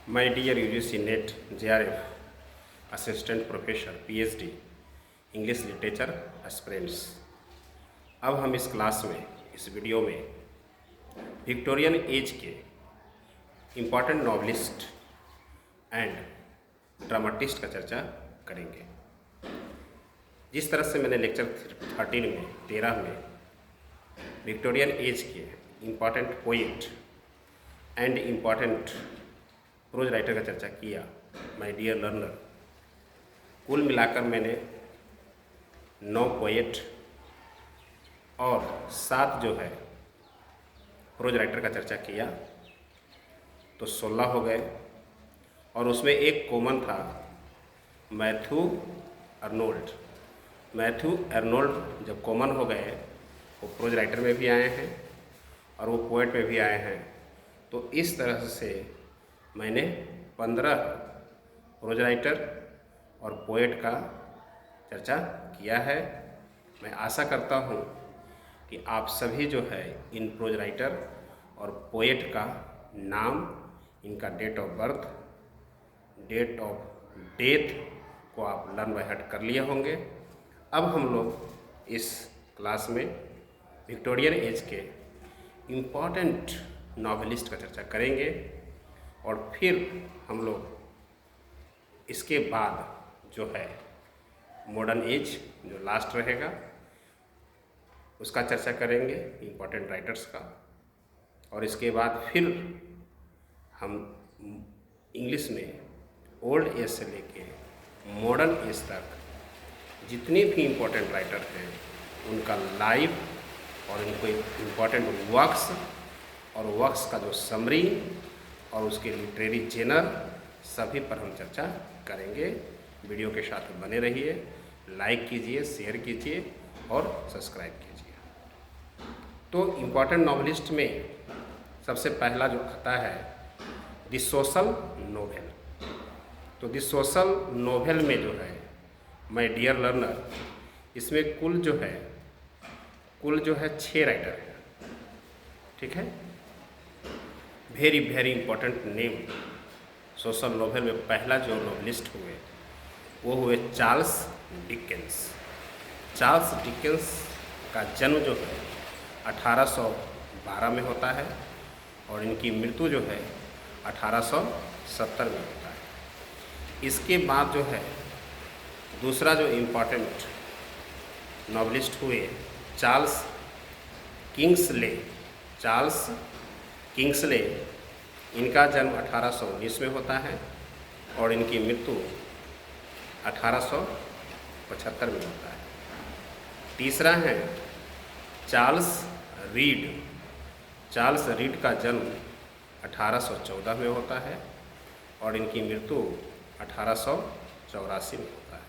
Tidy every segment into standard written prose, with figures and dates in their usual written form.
My dear UGC NET JRF assistant professor PhD English literature aspirants. अब हम इस class में इस वीडियो में विक्टोरियन एज के इम्पॉर्टेंट नॉवलिस्ट एंड ड्रामाटिस्ट का चर्चा करेंगे। जिस तरह से मैंने लेक्चर 13 में विक्टोरियन एज के important poet and important pros writer का चर्चा किया, माय डियर लर्नर, कुल मिलाकर मैंने 9 पोएट और 7 जो है प्रोज राइटर का चर्चा किया तो 16 हो गए। और उसमें एक कॉमन था, मैथ्यू अर्नोल्ड। मैथ्यू अर्नोल्ड जब कॉमन हो गए, वो प्रोज राइटर में भी आए हैं और वो पोएट में भी आए हैं। तो इस तरह से मैंने 15 प्रोज राइटर और पोएट का चर्चा किया है। मैं आशा करता हूँ कि आप सभी जो है इन प्रोज राइटर और पोएट का नाम, इनका date of birth, date of death को आप लर्न बाय हार्ट कर लिए होंगे। अब हम लोग इस क्लास में विक्टोरियन एज के इम्पॉर्टेंट नॉवेलिस्ट का चर्चा करेंगे और फिर हम लोग इसके बाद जो है मॉडर्न एज जो लास्ट रहेगा उसका चर्चा करेंगे, इम्पॉर्टेंट राइटर्स का। और इसके बाद फिर हम इंग्लिश में ओल्ड एज से लेके मॉडर्न एज तक जितने भी इम्पोर्टेंट राइटर हैं उनका लाइफ और उनको इम्पोर्टेंट वर्क्स और वर्क्स का जो समरी और उसके लिटरेरी जेनर सभी पर हम चर्चा करेंगे। वीडियो के साथ बने रहिए, लाइक कीजिए, शेयर कीजिए और सब्सक्राइब कीजिए। तो इम्पोर्टेंट नॉवलिस्ट में सबसे पहला जो आता है द सोशल नोवेल। तो द सोशल नोवेल में जो है माय डियर लर्नर, इसमें कुल जो है 6 राइटर हैं, ठीक है। Very very important name. Social novel में पहला जो नॉवलिस्ट हुए वो हुए चार्ल्स डिकेंस। चार्ल्स डिकेंस का जन्म जो है 1812 में होता है और इनकी मृत्यु जो है 1870 में होता है। इसके बाद जो है दूसरा जो इम्पॉर्टेंट नॉवलिस्ट हुए चार्ल्स किंग्सले। चार्ल्स किंग्सले, इनका जन्म 1819 में होता है और इनकी मृत्यु 1875 में होता है। तीसरा है चार्ल्स रीड। चार्ल्स रीड का जन्म 1814 में होता है और इनकी मृत्यु 1884 में होता है।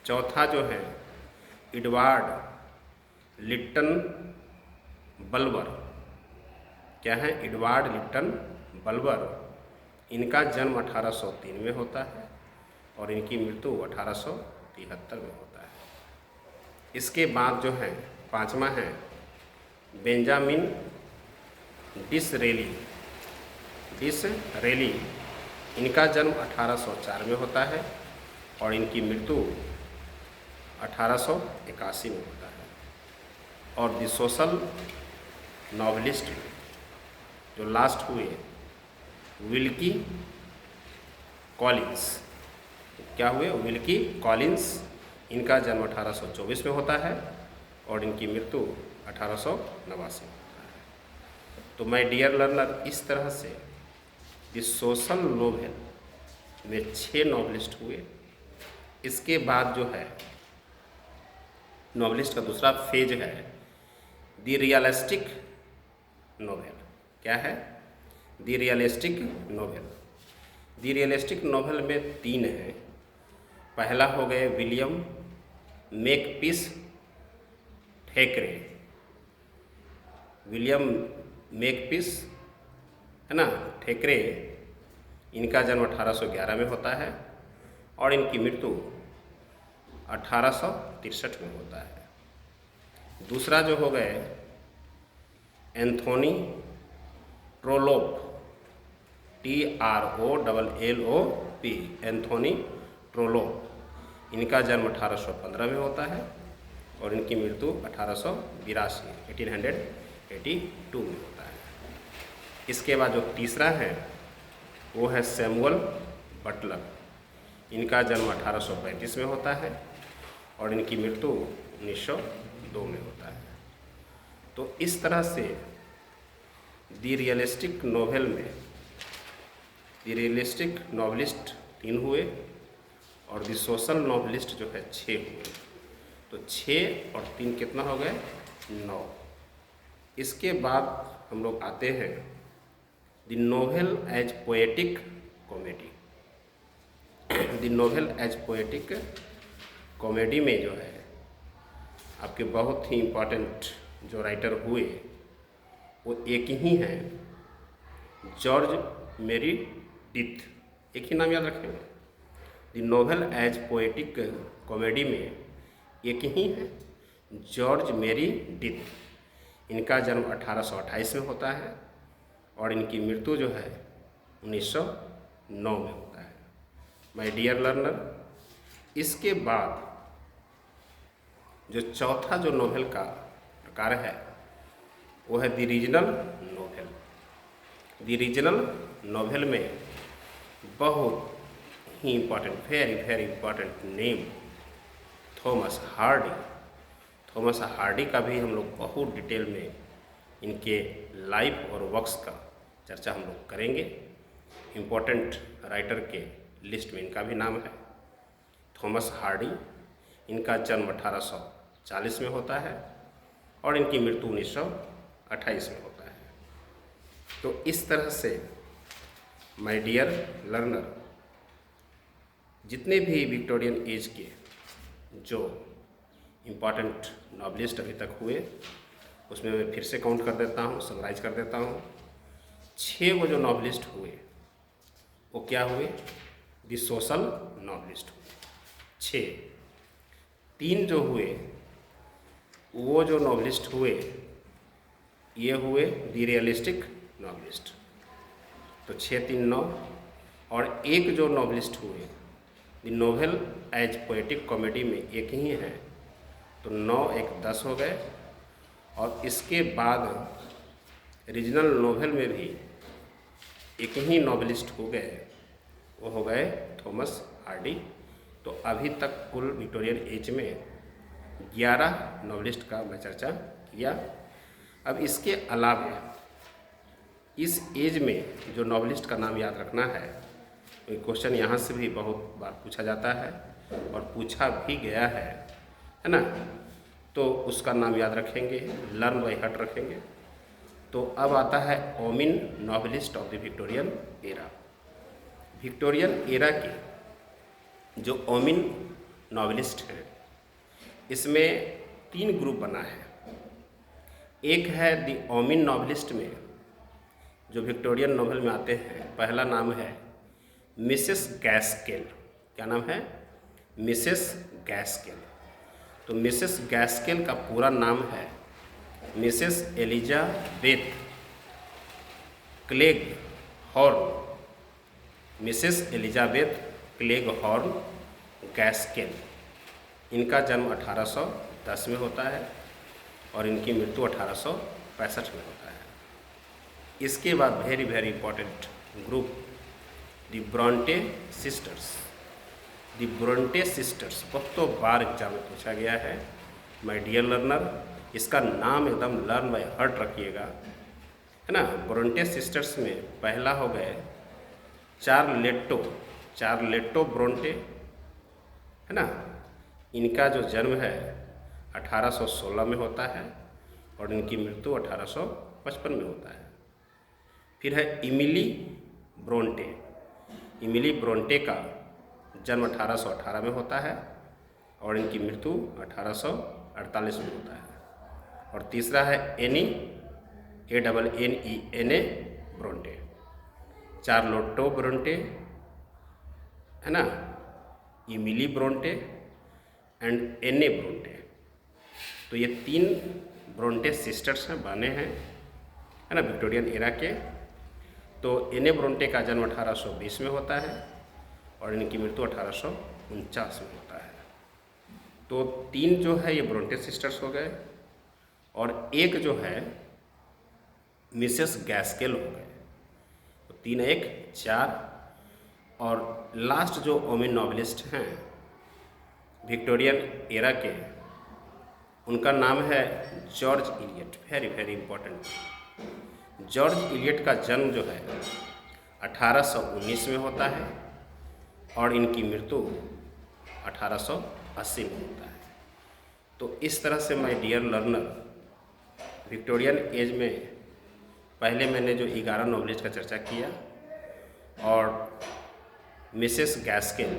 चौथा जो है एडवर्ड लिट्टन बल्बर। क्या है? Edward Lytton bulbar. इनका जन्म 1803 में होता है और इनकी मृत्यु 1873 में होता है। इसके बाद जो है पांचवा है बेंजामिन डिसरेली। डिसरेली, इनका जन्म 1804 में होता है और इनकी मृत्यु 1881 में होता है। और द सोशल नॉवलिस्ट जो लास्ट हुए विल्की कॉलिंस। क्या हुए? Wilkie Collins. इनका जन्म 1824 में होता है और इनकी मृत्यु 1889 में होता है। तो माय डियर लर्नर, इस तरह से इस सोशल नोवेल में 6 नॉवलिस्ट हुए। इसके बाद जो है नॉवलिस्ट का दूसरा फेज है द रियलिस्टिक नोवेल। क्या है? The realistic novel. The realistic novel में 3 हैं। पहला हो गए विलियम मेकपीस थैकरे। विलियम मेकपीस है ना, थैकरे। इनका जन्म 1811 में होता है और इनकी मृत्यु 1863 में होता है। दूसरा जो हो गए Anthony Trollope. TROLLOP, Anthony Trollope. इनका जन्म 1815 में होता है और इनकी मृत्यु 1882 में होता है। इसके बाद जो तीसरा है वो है सैमुअल बटलर। इनका जन्म 1835 में होता है और इनकी मृत्यु 1902 में होता है। तो इस तरह से दी रियलिस्टिक नोवेल में दी रियलिस्टिक नॉवलिस्ट 3 हुए और दी सोशल नॉवलिस्ट जो है 6 हुए। तो 6 और 3 कितना हो गए? 9। इसके बाद हम लोग आते हैं दी नोवेल एज पोएटिक कॉमेडी। दी नोवेल एज पोएटिक कॉमेडी में जो है आपके बहुत ही इम्पोर्टेंट जो राइटर हुए वो एक ही हैं, जॉर्ज मेरिडिथ। एक ही नाम याद रखेंगे। दी नोवेल एज पोएटिक कॉमेडी में एक ही है, जॉर्ज मेरिडिथ। इनका जन्म 1828 में होता है और इनकी मृत्यु जो है 1909 में होता है। माय डियर लर्नर, इसके बाद जो चौथा जो नोवेल का प्रकार है वो है the regional novel. The regional novel में बहुत ही important, very very important name Thomas Hardy. Thomas Hardy का भी हम लोग बहुत डिटेल में इनके लाइफ और वर्क्स का चर्चा हम लोग करेंगे। इम्पोर्टेंट राइटर के लिस्ट में इनका भी नाम है थॉमस हार्डी। इनका जन्म 1840 में होता है और इनकी मृत्यु 1928 में होता है। तो इस तरह से माय डियर लर्नर, जितने भी विक्टोरियन एज के जो इम्पॉर्टेंट नॉवलिस्ट अभी तक हुए उसमें मैं फिर से काउंट कर देता हूँ, समराइज कर देता हूँ। 6 वो जो नॉवलिस्ट हुए वो क्या हुए? दी सोशल नॉवलिस्ट हुए 6। 3 जो हुए वो जो नॉवलिस्ट हुए ये हुए दी रियलिस्टिक नॉवलिस्ट। तो 6 3 9। और एक जो नॉवलिस्ट हुए दी नोवेल एज पोएटिक कॉमेडी में एक ही है, तो 9 1 10 हो गए। और इसके बाद रीजनल नोवेल में भी एक ही नॉवलिस्ट हो गए, वो हो गए थॉमस हार्डी। तो अभी तक कुल विक्टोरियन एज में 11 नॉवलिस्ट का मैं चर्चा किया। अब इसके अलावा इस एज में जो नॉवलिस्ट का नाम याद रखना है, क्वेश्चन यहाँ से भी बहुत बार पूछा जाता है और पूछा भी गया है ना। तो उसका नाम याद रखेंगे, लर्न बाय हार्ट रखेंगे। तो अब आता है women novelist of the Victorian era. Victorian era के जो ओमिन नॉवलिस्ट हैं इसमें 3 ग्रुप बना है। एक है दी ओमिन नॉवलिस्ट में जो विक्टोरियन नोवेल में आते हैं, पहला नाम है मिसेस गैस्केल। क्या नाम है? Mrs Gaskell. तो मिसेस गैस्केल का पूरा नाम है Mrs Elizabeth Cleghorn. Mrs Elizabeth Cleghorn Gaskell. इनका जन्म 1810 में होता है और इनकी मृत्यु 1865 में होता है। इसके बाद वेरी वेरी इंपॉर्टेंट ग्रुप दी ब्रॉन्टे सिस्टर्स। दी ब्रॉन्टे सिस्टर्स बहुतों बार एग्जाम में पूछा गया है। माय डियर लर्नर, इसका नाम एकदम लर्न बाय हार्ट रखिएगा, है ना। ब्रॉन्टे सिस्टर्स में पहला हो गए चार्लेटो ब्रॉन्टे, है ना। इनका जो जन्म है 1816 में होता है और इनकी मृत्यु 1855 में होता है। फिर है इमिली ब्रोंटे। इमिली ब्रोंटे का जन्म 1818 में होता है और इनकी मृत्यु 1848 में होता है। और तीसरा है एनी ANNE ब्रोंटे। चार्लोटो ब्रोंटे, है ना, इमिली ब्रोंटे एंड एने ब्रोंटे। तो ये 3 ब्रोंटे सिस्टर्स हैं, बने हैं, है ना, विक्टोरियन एरा के। तो एने ब्रोंटे का जन्म 1820 में होता है और इनकी मृत्यु 1849 में होता है। तो 3 जो है ये ब्रोंटे सिस्टर्स हो गए और एक जो है मिसेस गैस्केल हो गए। तो 3 1 4। और लास्ट जो वोमेन नॉवेलिस्ट हैं विक्टोरियन एरा के, उनका नाम है George Eliot. Very very important. George Eliot का जन्म जो है 1819 में होता है और इनकी मृत्यु 1880 में होता है। तो इस तरह से my dear learner, Victorian age में पहले मैंने जो 11 नॉवेलिस्ट का चर्चा किया और मिसेस गैस्केल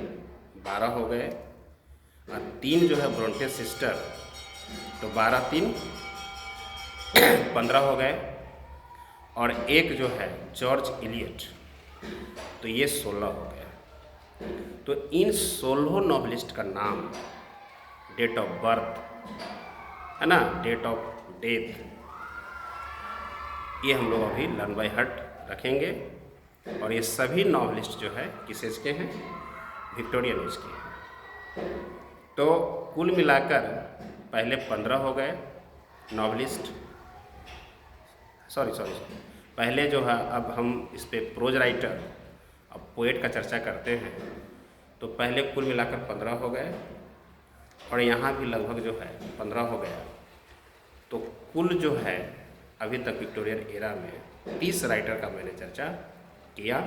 12 हो गए और 3 जो है ब्रोंटे सिस्टर, तो 12 3 15 हो गए और एक जो है जॉर्ज इलियट, तो ये 16 हो गया। तो इन 16 नॉवेलिस्ट का नाम, डेट ऑफ बर्थ है ना, डेट ऑफ डेथ, ये हम लोग अभी लर्न बाय हार्ट रखेंगे। और ये सभी नॉवेलिस्ट जो है किस एज के हैं, विक्टोरियन एज के हैं। तो कुल मिलाकर पहले 15 हो गए नॉवेलिस्ट, सॉरी पहले जो है, अब हम इस पे प्रोज राइटर, अब पोएट का चर्चा करते हैं। तो पहले कुल मिलाकर 15 हो गए और यहाँ भी लगभग जो है 15 हो गया। तो कुल जो है अभी तक विक्टोरियन एरा में 30 राइटर का मैंने चर्चा किया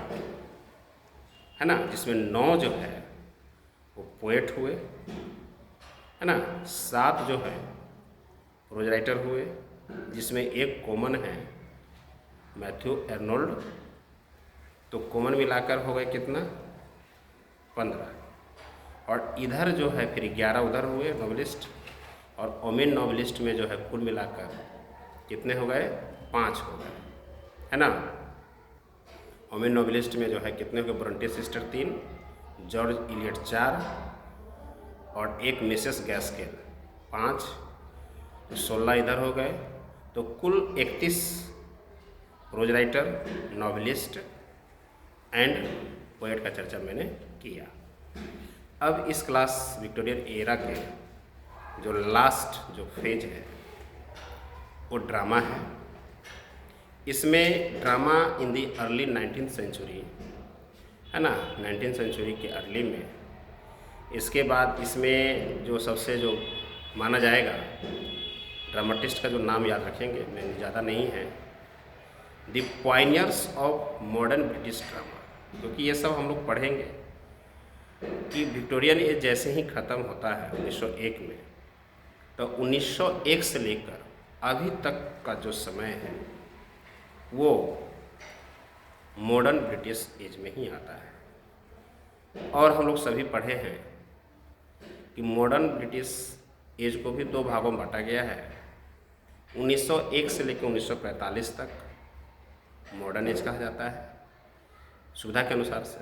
है ना, जिसमें 9 जो है वो पोएट हुए है ना, 7 जो है प्रोज राइटर हुए, जिसमें एक कॉमन है मैथ्यू आर्नोल्ड। तो कॉमन मिलाकर हो गए कितना, 15। और इधर जो है फिर 11 उधर हुए नॉवेलिस्ट, और वोमेन नॉवेलिस्ट में जो है कुल मिलाकर कितने हो गए, 5 हो गए है ना। वोमेन नॉवेलिस्ट में जो है कितने हो गए, ब्रोंटे सिस्टर 3, जॉर्ज इलियट 4 और एक मिसेस गैस्केल 5, तो 16 इधर हो गए। तो कुल 31 pros writer, novelist and poet का चर्चा मैंने किया। अब इस क्लास विक्टोरियन एरा के जो लास्ट जो फेज है वो ड्रामा है। इसमें drama in the early 19th century है ना, 19th सेंचुरी के अर्ली में। इसके बाद इसमें जो सबसे जो माना जाएगा ड्रामाटिस्ट का जो नाम याद रखेंगे, मैं ज़्यादा नहीं है, the pioneers of modern British drama, क्योंकि ये सब हम लोग पढ़ेंगे कि विक्टोरियन एज जैसे ही ख़त्म होता है 1901 में, तो 1901 से लेकर अभी तक का जो समय है वो मॉडर्न ब्रिटिश एज में ही आता है। और हम लोग सभी पढ़े हैं कि मॉडर्न ब्रिटिश एज को भी 2 भागों में बांटा गया है। 1901 से लेकर 1945 तक मॉडर्न एज कहा जाता है सुविधा के अनुसार से,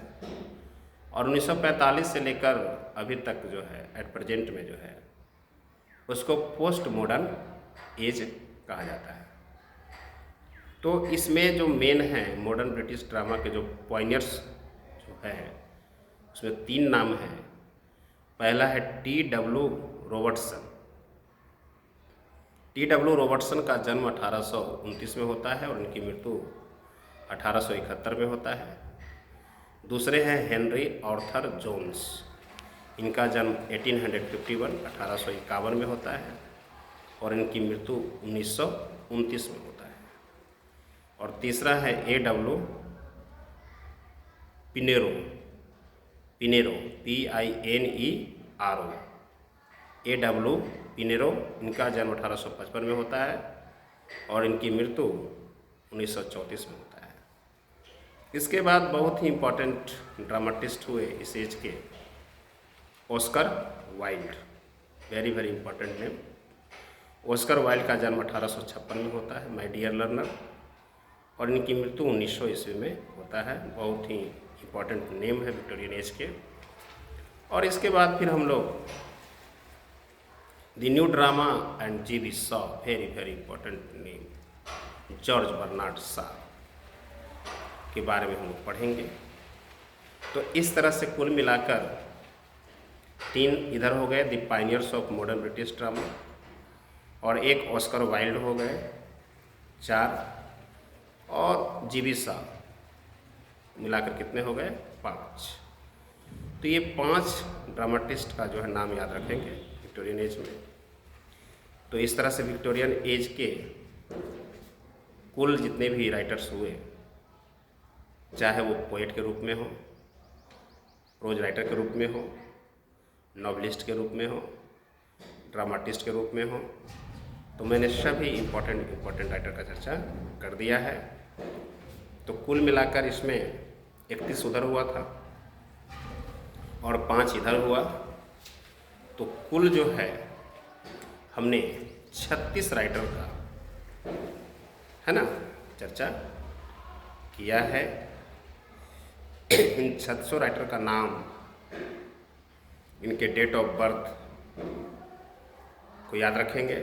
और 1945 से लेकर अभी तक जो है एट प्रेजेंट में जो है उसको पोस्ट मॉडर्न एज कहा जाता है। तो इसमें जो मेन है मॉडर्न ब्रिटिश ड्रामा के जो पॉइनियर्स जो है उसमें 3 नाम हैं। पहला है T.W. रॉबर्टसन। T.W. रॉबर्टसन का जन्म 1829 में होता है और उनकी मृत्यु 1871 में होता है। दूसरे हैं हेनरी आर्थर जोन्स। इनका जन्म 1851 में होता है और इनकी मृत्यु 1929 में होता है। और तीसरा है A.W. Pinero, PINERO, A.W. Pinero. इनका जन्म 1855 में होता है और इनकी मृत्यु 1934 में होता है। इसके बाद बहुत ही इम्पोर्टेंट ड्रामाटिस्ट हुए इस एज के, Oscar Wilde, very very important name. Oscar Wilde का जन्म 1856 में होता है माय डियर लर्नर, और इनकी मृत्यु 1900 ईस्वी में होता है। बहुत ही इम्पोर्टेंट नेम है विक्टोरियन एज के। और इसके बाद फिर हम लोग the new drama and G.B. Shaw, very very important name, George Bernard Shaw के बारे में हम लोग पढ़ेंगे। तो इस तरह से कुल मिलाकर 3 इधर हो गए, the pioneers of modern British drama, और एक ऑस्कर वाइल्ड हो गए 4, और जीबी शाह मिलाकर कितने हो गए 5। तो ये 5 ड्रामाटिस्ट का जो है नाम याद रखेंगे विक्टोरियन एज में। तो इस तरह से विक्टोरियन एज के कुल जितने भी राइटर्स हुए, चाहे वो पोएट के रूप में हो, प्रोज राइटर के रूप में हो, नॉवलिस्ट के रूप में हो, ड्रामाटिस्ट के रूप में हो, तो मैंने सभी इम्पोर्टेंट राइटर का चर्चा कर दिया है। तो कुल मिलाकर इसमें 31 उधर हुआ था और 5 इधर हुआ, तो कुल जो है हमने 36 राइटर का, है ना, चर्चा किया है। इन 36 राइटर का नाम, इनके डेट ऑफ बर्थ को याद रखेंगे,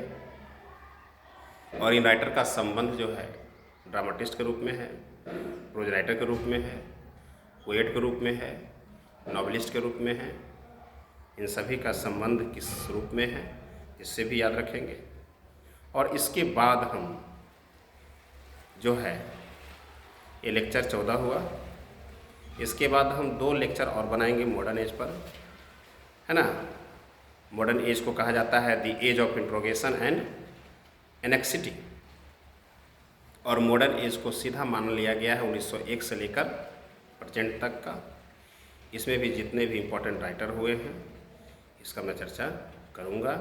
और इन राइटर का संबंध जो है ड्रामाटिस्ट के रूप में है, प्रोज राइटर के रूप में है, पोएट के रूप में है, नॉवलिस्ट के रूप में है। इन सभी का संबंध किस रूप में है, इससे भी याद रखेंगे। और इसके बाद हम जो है ये लेक्चर 14 हुआ, इसके बाद हम 2 लेक्चर और बनाएंगे मॉडर्न एज पर, है ना। मॉडर्न एज को कहा जाता है the age of interrogation and anxiety, और मॉडर्न एज को सीधा मान लिया गया है 1901 से लेकर प्रेजेंट तक का। इसमें भी जितने भी इम्पोर्टेंट राइटर हुए हैं इसका मैं चर्चा करूँगा।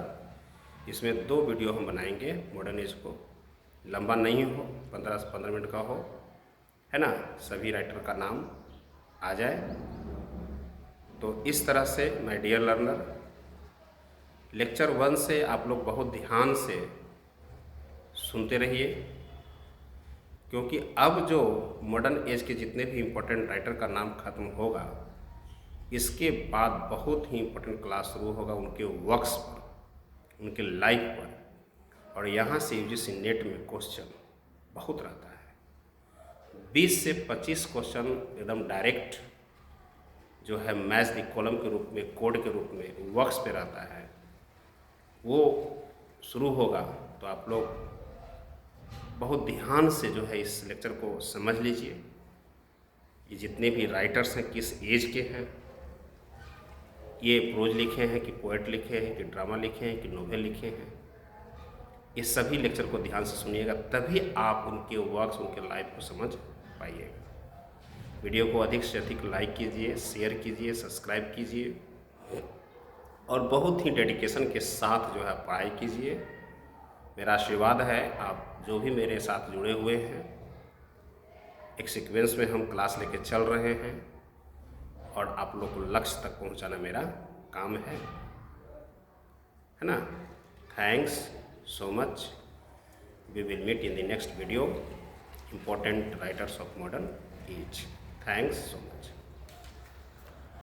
इसमें 2 वीडियो हम बनाएंगे, मॉडर्न एज को लंबा नहीं हो, 15 से 15 मिनट का हो, है ना, सभी राइटर का नाम आ जाए। तो इस तरह से माय डियर लर्नर, लेक्चर 1 से आप लोग बहुत ध्यान से सुनते रहिए, क्योंकि अब जो मॉडर्न एज के जितने भी इम्पोर्टेंट राइटर का नाम खत्म होगा, इसके बाद बहुत ही इम्पोर्टेंट क्लास शुरू होगा उनके वर्क्स पर, उनके लाइफ पर। और यहाँ से यूजीसी नेट में क्वेश्चन बहुत रहता है, 20 से 25 क्वेश्चन एकदम डायरेक्ट जो है मैच द कॉलम के रूप में, कोड के रूप में वर्क्स पे रहता है, वो शुरू होगा। तो आप लोग बहुत ध्यान से जो है इस लेक्चर को समझ लीजिए। ये जितने भी राइटर्स हैं किस एज के हैं, ये प्रोज लिखे हैं कि पोएट लिखे हैं कि ड्रामा लिखे हैं कि नोवेल लिखे हैं, ये सभी लेक्चर को ध्यान से सुनिएगा, तभी आप उनके वर्क्स, उनके लाइफ को समझ पाइएगा। वीडियो को अधिक से अधिक लाइक कीजिए, शेयर कीजिए, सब्सक्राइब कीजिए, और बहुत ही डेडिकेशन के साथ जो है पढ़ाई कीजिए। मेरा आशीर्वाद है आप जो भी मेरे साथ जुड़े हुए हैं, एक सीक्वेंस में हम क्लास लेके चल रहे हैं, और आप लोग को लक्ष्य तक पहुंचाना मेरा काम है ना। Thanks so much. We will meet in the next video, important writers of modern age. Thanks so much.